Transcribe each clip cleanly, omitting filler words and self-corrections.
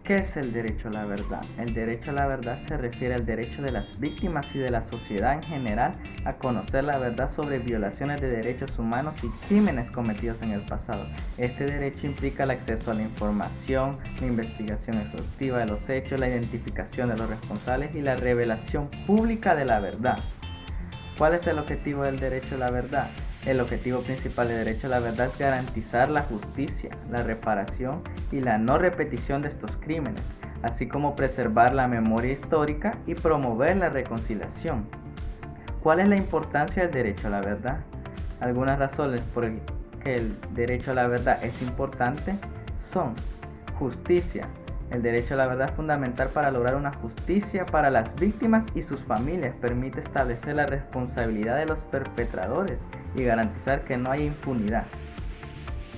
¿Qué es el derecho a la verdad? El derecho a la verdad se refiere al derecho de las víctimas y de la sociedad en general a conocer la verdad sobre violaciones de derechos humanos y crímenes cometidos en el pasado. Este derecho implica el acceso a la información, la investigación exhaustiva de los hechos, la identificación de los responsables y la revelación pública de la verdad. ¿Cuál es el objetivo del derecho a la verdad? El objetivo principal del derecho a la verdad es garantizar la justicia, la reparación y la no repetición de estos crímenes, así como preservar la memoria histórica y promover la reconciliación. ¿Cuál es la importancia del derecho a la verdad? Algunas razones por las que el derecho a la verdad es importante son justicia. El derecho a la verdad es fundamental para lograr una justicia para las víctimas y sus familias. Permite establecer la responsabilidad de los perpetradores y garantizar que no haya impunidad.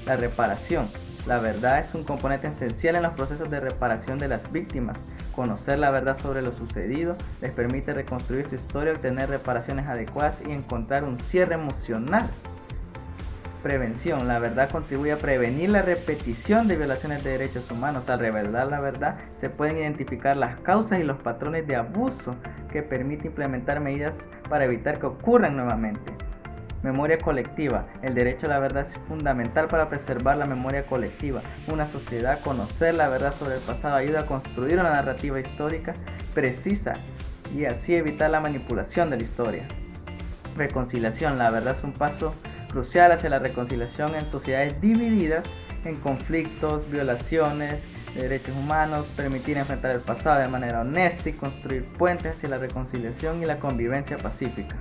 La reparación. La verdad es un componente esencial en los procesos de reparación de las víctimas. Conocer la verdad sobre lo sucedido les permite reconstruir su historia, obtener reparaciones adecuadas y encontrar un cierre emocional. Prevención. La verdad contribuye a prevenir la repetición de violaciones de derechos humanos. Al revelar la verdad, se pueden identificar las causas y los patrones de abuso que permite implementar medidas para evitar que ocurran nuevamente. Memoria colectiva. El derecho a la verdad es fundamental para preservar la memoria colectiva. Una sociedad, conocer la verdad sobre el pasado ayuda a construir una narrativa histórica precisa y así evitar la manipulación de la historia. Reconciliación. La verdad es un paso crucial hacia la reconciliación en sociedades divididas en conflictos, violaciones de derechos humanos, permitir enfrentar el pasado de manera honesta y construir puentes hacia la reconciliación y la convivencia pacífica.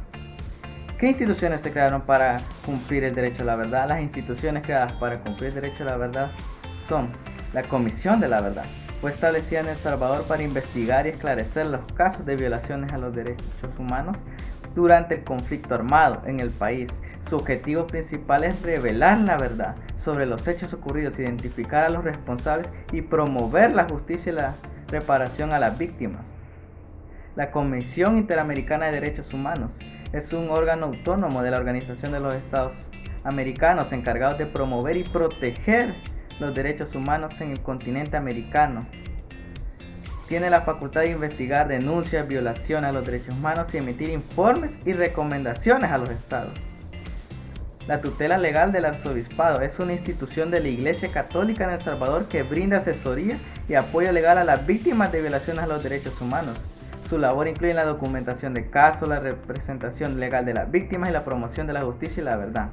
¿Qué instituciones se crearon para cumplir el derecho a la verdad? Las instituciones creadas para cumplir el derecho a la verdad son la Comisión de la Verdad. Fue establecida en El Salvador para investigar y esclarecer los casos de violaciones a los derechos humanos durante el conflicto armado en el país. Su objetivo principal es revelar la verdad sobre los hechos ocurridos, identificar a los responsables y promover la justicia y la reparación a las víctimas. La Comisión Interamericana de Derechos Humanos es un órgano autónomo de la Organización de los Estados Americanos encargado de promover y proteger los derechos humanos en el continente americano. Tiene la facultad de investigar denuncias, violaciones a los derechos humanos y emitir informes y recomendaciones a los estados. La tutela legal del arzobispado es una institución de la Iglesia Católica en El Salvador que brinda asesoría y apoyo legal a las víctimas de violaciones a los derechos humanos. Su labor incluye la documentación de casos, la representación legal de las víctimas y la promoción de la justicia y la verdad.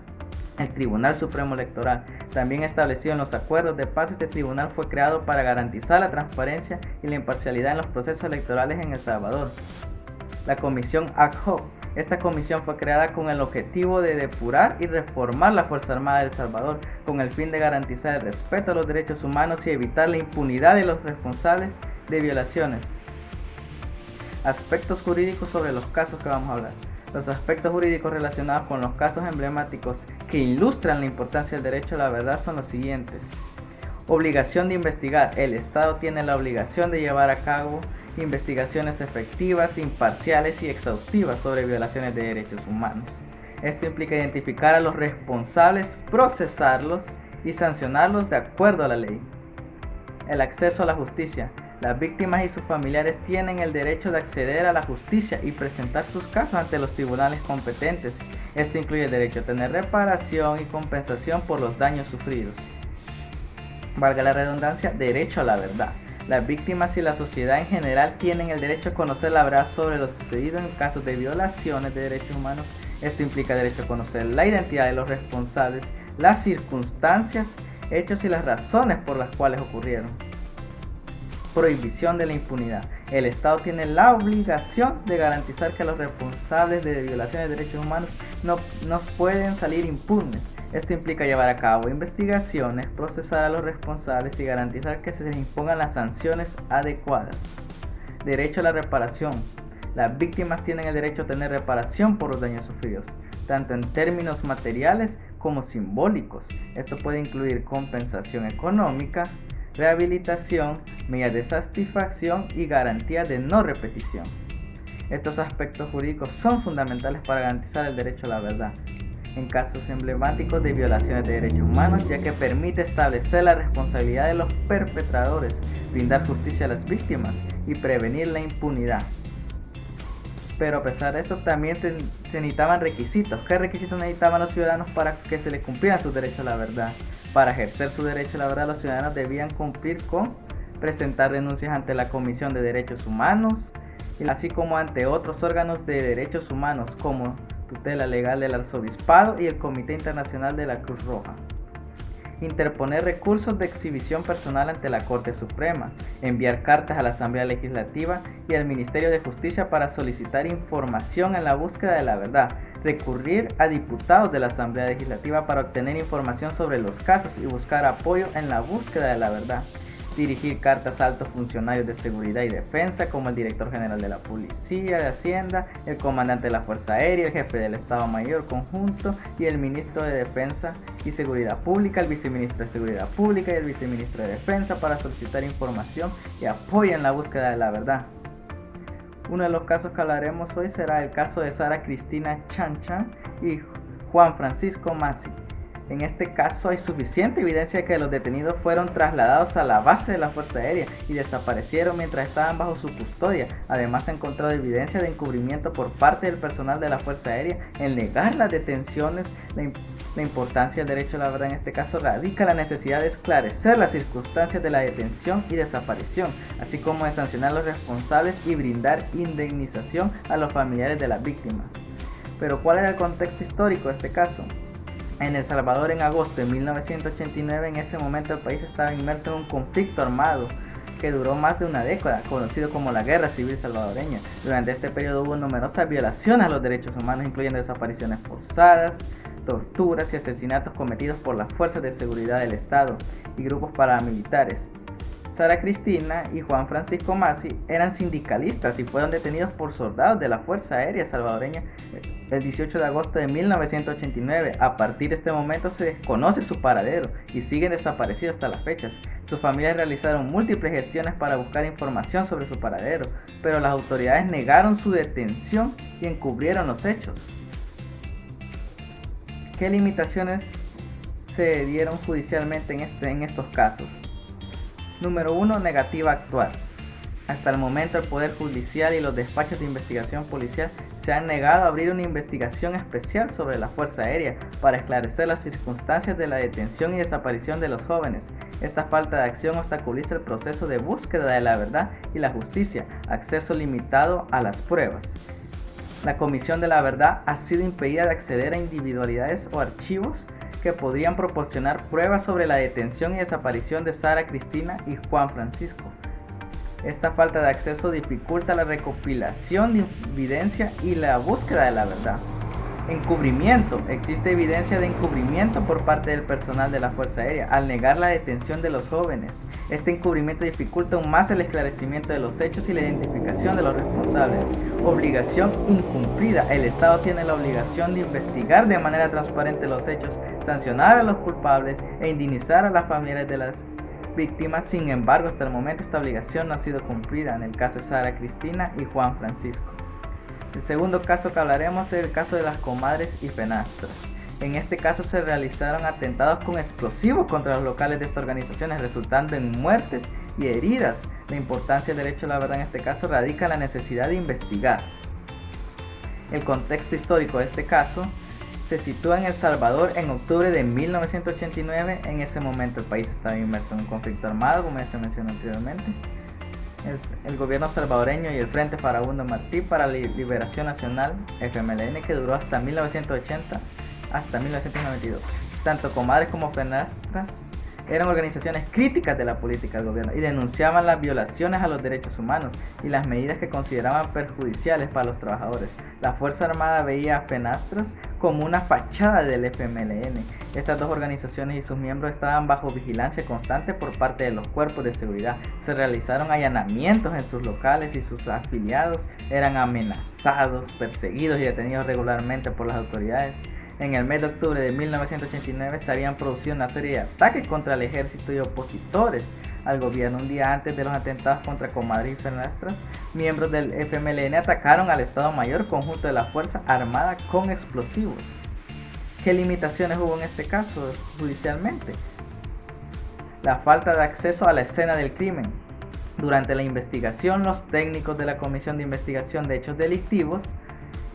El Tribunal Supremo Electoral, también establecido en los acuerdos de paz, este tribunal fue creado para garantizar la transparencia y la imparcialidad en los procesos electorales en El Salvador. La Comisión Ad Hoc. Esta comisión fue creada con el objetivo de depurar y reformar la Fuerza Armada de El Salvador, con el fin de garantizar el respeto a los derechos humanos y evitar la impunidad de los responsables de violaciones. Aspectos jurídicos sobre los casos que vamos a hablar. Los aspectos jurídicos relacionados con los casos emblemáticos que ilustran la importancia del derecho a la verdad son los siguientes. Obligación de investigar. El Estado tiene la obligación de llevar a cabo investigaciones efectivas, imparciales y exhaustivas sobre violaciones de derechos humanos. Esto implica identificar a los responsables, procesarlos y sancionarlos de acuerdo a la ley. El acceso a la justicia. Las víctimas y sus familiares tienen el derecho de acceder a la justicia y presentar sus casos ante los tribunales competentes. Esto incluye el derecho a tener reparación y compensación por los daños sufridos. Valga la redundancia, derecho a la verdad. Las víctimas y la sociedad en general tienen el derecho a conocer la verdad sobre lo sucedido en casos de violaciones de derechos humanos. Esto implica el derecho a conocer la identidad de los responsables, las circunstancias, hechos y las razones por las cuales ocurrieron. Prohibición de la impunidad. El Estado tiene la obligación de garantizar que los responsables de violaciones de derechos humanos no pueden salir impunes. Esto implica llevar a cabo investigaciones, procesar a los responsables y garantizar que se les impongan las sanciones adecuadas. Derecho a la reparación. Las víctimas tienen el derecho a tener reparación por los daños sufridos, tanto en términos materiales como simbólicos. Esto puede incluir compensación económica, rehabilitación, medidas de satisfacción y garantía de no repetición. Estos aspectos jurídicos son fundamentales para garantizar el derecho a la verdad en casos emblemáticos de violaciones de derechos humanos, ya que permite establecer la responsabilidad de los perpetradores, brindar justicia a las víctimas y prevenir la impunidad. Pero a pesar de esto también se necesitaban requisitos. ¿Qué requisitos necesitaban los ciudadanos para que se les cumplieran sus derechos a la verdad? Para ejercer su derecho a la verdad, los ciudadanos debían cumplir con presentar denuncias ante la Comisión de Derechos Humanos, así como ante otros órganos de derechos humanos como Tutela Legal del Arzobispado y el Comité Internacional de la Cruz Roja. Interponer recursos de exhibición personal ante la Corte Suprema, enviar cartas a la Asamblea Legislativa y al Ministerio de Justicia para solicitar información en la búsqueda de la verdad, recurrir a diputados de la Asamblea Legislativa para obtener información sobre los casos y buscar apoyo en la búsqueda de la verdad, dirigir cartas a altos funcionarios de seguridad y defensa como el director general de la Policía de Hacienda, el comandante de la Fuerza Aérea, el jefe del Estado Mayor Conjunto y el ministro de Defensa y Seguridad Pública, el viceministro de Seguridad Pública y el viceministro de Defensa para solicitar información y apoyo en la búsqueda de la verdad. Uno de los casos que hablaremos hoy será el caso de Sara Cristina Chanchan y Juan Francisco Massi. En este caso hay suficiente evidencia de que los detenidos fueron trasladados a la base de la Fuerza Aérea y desaparecieron mientras estaban bajo su custodia. Además se ha encontrado evidencia de encubrimiento por parte del personal de la Fuerza Aérea en negar las detenciones. La importancia del derecho a la verdad en este caso radica en la necesidad de esclarecer las circunstancias de la detención y desaparición, así como de sancionar a los responsables y brindar indemnización a los familiares de las víctimas. Pero ¿cuál era el contexto histórico de este caso? En El Salvador, en agosto de 1989, en ese momento el país estaba inmerso en un conflicto armado que duró más de una década, conocido como la Guerra Civil Salvadoreña. Durante este periodo hubo numerosas violaciones a los derechos humanos, incluyendo desapariciones forzadas, torturas y asesinatos cometidos por las fuerzas de seguridad del Estado y grupos paramilitares. Sara Cristina y Juan Francisco Massi eran sindicalistas y fueron detenidos por soldados de la Fuerza Aérea Salvadoreña el 18 de agosto de 1989. A partir de este momento se desconoce su paradero y siguen desaparecidos hasta las fechas. Sus familias realizaron múltiples gestiones para buscar información sobre su paradero, pero las autoridades negaron su detención y encubrieron los hechos. ¿Qué limitaciones se dieron judicialmente en estos casos? Número 1. Negativa a actuar. Hasta el momento el Poder Judicial y los despachos de investigación policial se han negado a abrir una investigación especial sobre la Fuerza Aérea para esclarecer las circunstancias de la detención y desaparición de los jóvenes. Esta falta de acción obstaculiza el proceso de búsqueda de la verdad y la justicia, acceso limitado a las pruebas. La Comisión de la Verdad ha sido impedida de acceder a individualidades o archivos que podrían proporcionar pruebas sobre la detención y desaparición de Sara Cristina y Juan Francisco. Esta falta de acceso dificulta la recopilación de evidencia y la búsqueda de la verdad. Encubrimiento. Existe evidencia de encubrimiento por parte del personal de la Fuerza Aérea al negar la detención de los jóvenes. Este encubrimiento dificulta aún más el esclarecimiento de los hechos y la identificación de los responsables. Obligación incumplida. El Estado tiene la obligación de investigar de manera transparente los hechos, sancionar a los culpables e indemnizar a las familias de las víctimas. Sin embargo, hasta el momento esta obligación no ha sido cumplida en el caso de Sara Cristina y Juan Francisco. El segundo caso que hablaremos es el caso de las comadres y fenastras. En este caso se realizaron atentados con explosivos contra los locales de estas organizaciones, resultando en muertes y heridas. La importancia del derecho a la verdad en este caso radica en la necesidad de investigar. El contexto histórico de este caso se sitúa en El Salvador en octubre de 1989. En ese momento el país estaba inmerso en un conflicto armado, como ya se mencionó anteriormente. El gobierno salvadoreño y el Frente Farabundo Martí para la Liberación Nacional, FMLN, que duró hasta 1980 hasta 1992. Tanto comadres como fenastras eran organizaciones críticas de la política del gobierno y denunciaban las violaciones a los derechos humanos y las medidas que consideraban perjudiciales para los trabajadores. La Fuerza Armada veía a fenastras como una fachada del FMLN. Estas dos organizaciones y sus miembros estaban bajo vigilancia constante por parte de los cuerpos de seguridad. Se realizaron allanamientos en sus locales y sus afiliados eran amenazados, perseguidos y detenidos regularmente por las autoridades. En el mes de octubre de 1989 se habían producido una serie de ataques contra el ejército y opositores al gobierno. Un día antes de los atentados contra comadres y fenastras, miembros del FMLN atacaron al Estado Mayor Conjunto de la Fuerza Armada con explosivos. ¿Qué limitaciones hubo en este caso judicialmente? La falta de acceso a la escena del crimen. Durante la investigación, los técnicos de la Comisión de Investigación de Hechos Delictivos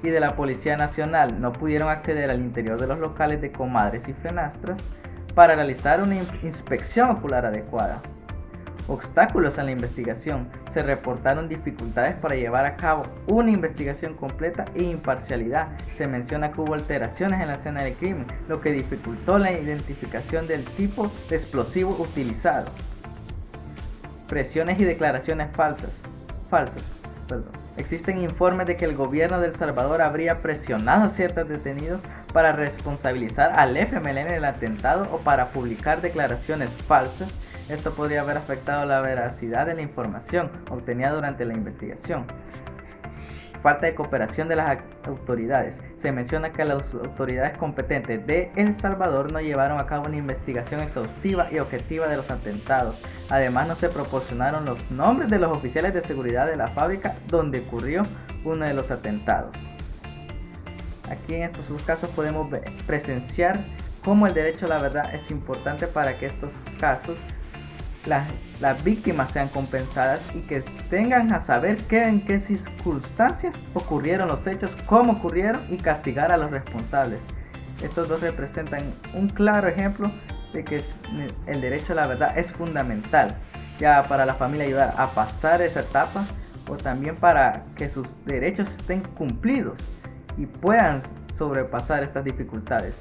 y de la Policía Nacional no pudieron acceder al interior de los locales de comadres y fenastras para realizar una inspección ocular adecuada. Obstáculos en la investigación. Se reportaron dificultades para llevar a cabo una investigación completa e imparcialidad. Se menciona que hubo alteraciones en la escena del crimen, lo que dificultó la identificación del tipo de explosivo utilizado. Presiones y declaraciones falsas. Existen informes de que el gobierno de El Salvador habría presionado a ciertos detenidos para responsabilizar al FMLN del atentado o para publicar declaraciones falsas. Esto podría haber afectado la veracidad de la información obtenida durante la investigación. Falta de cooperación de las autoridades. Se menciona que las autoridades competentes de El Salvador no llevaron a cabo una investigación exhaustiva y objetiva de los atentados. Además, no se proporcionaron los nombres de los oficiales de seguridad de la fábrica donde ocurrió uno de los atentados. Aquí en estos dos casos podemos presenciar cómo el derecho a la verdad es importante para que estos casos las víctimas sean compensadas y que tengan a saber en qué circunstancias ocurrieron los hechos, cómo ocurrieron y castigar a los responsables. Estos dos representan un claro ejemplo de que el derecho a la verdad es fundamental, ya para la familia ayudar a pasar esa etapa o también para que sus derechos estén cumplidos y puedan sobrepasar estas dificultades.